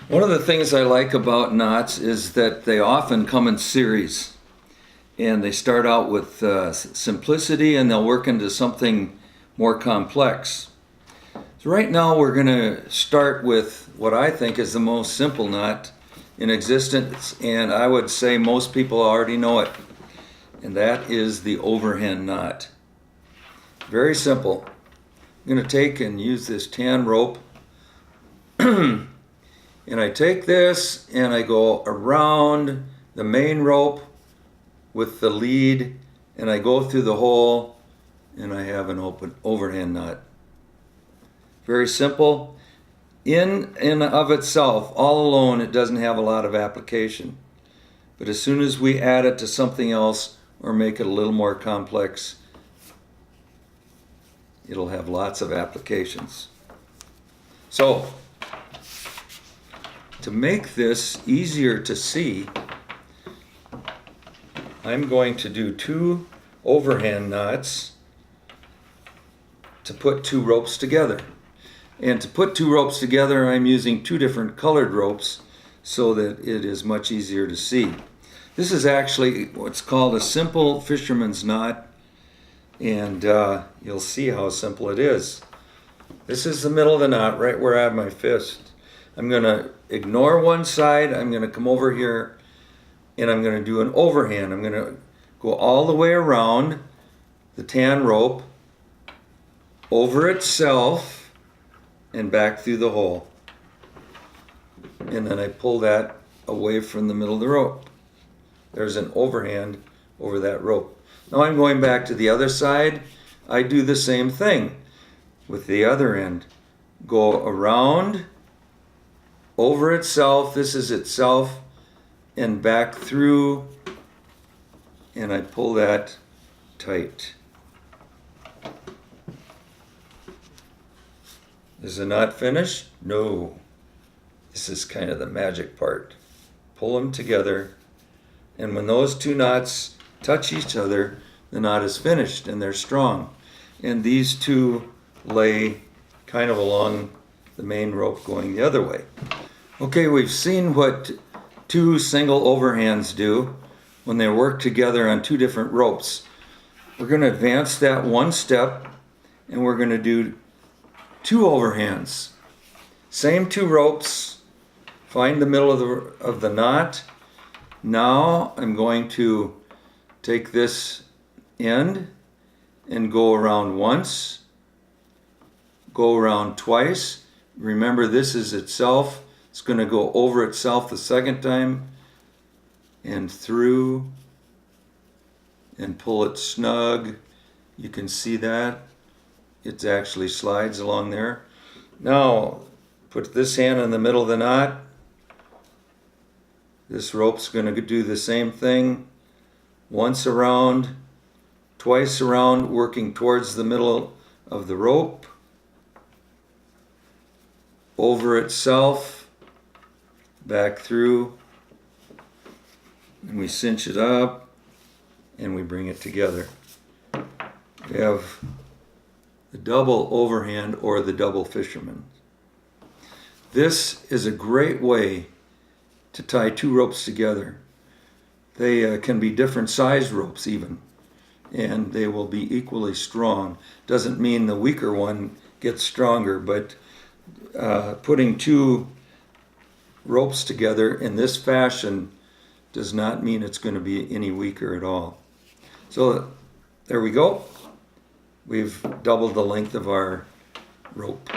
One of the things I like about knots is that they often come in series, and they start out with simplicity and they'll work into something more complex. So right now we're going to start with what I think is the most simple knot in existence, and I would say most people already know it, and that is the overhand knot. Very simple. I'm going to take and use this tan rope and I take this and I go around the main rope with the lead and I go through the hole and I have an open overhand knot. Very simple. In and of itself, all alone, it doesn't have a lot of application. But as soon as we add it to something else or make it a little more complex, it'll have lots of applications. So, to make this easier to see, I'm going to do 2 overhand knots to put 2 ropes together. And to put 2 ropes together, I'm using 2 different colored ropes so that it is much easier to see. This is actually what's called a simple fisherman's knot, and you'll see how simple it is. This is the middle of the knot, right where I have my fist. I'm going to ignore one side, I'm going to come over here, and I'm going to do an overhand. I'm going to go all the way around the tan rope, over itself, and back through the hole. And then I pull that away from the middle of the rope. There's an overhand over that rope. Now I'm going back to the other side. I do the same thing with the other end. Go around, over itself, this is itself, and back through, and I pull that tight. Is the knot finished? No. This is kind of the magic part. Pull them together, and when those 2 knots touch each other, the knot is finished and they're strong. And these 2 lay kind of along the main rope going the other way. Okay, we've seen what 2 single overhands do when they work together on 2 different ropes. We're going to advance that one step and we're going to do 2 overhands. Same 2 ropes, find the middle of the knot. Now I'm going to take this end and go around once, go around twice. Remember, this is itself. It's going to go over itself the second time and through and pull it snug. You can see that. It actually slides along there. Now, put this hand in the middle of the knot. This rope's going to do the same thing. Once around, twice around, working towards the middle of the rope. Over itself, back through, and we cinch it up and we bring it together. We have the double overhand or the double fisherman. This is a great way to tie 2 ropes together. They can be different size ropes even, and they will be equally strong. Doesn't mean the weaker one gets stronger, but putting 2 ropes together in this fashion does not mean it's going to be any weaker at all. So there we go. We've doubled the length of our rope.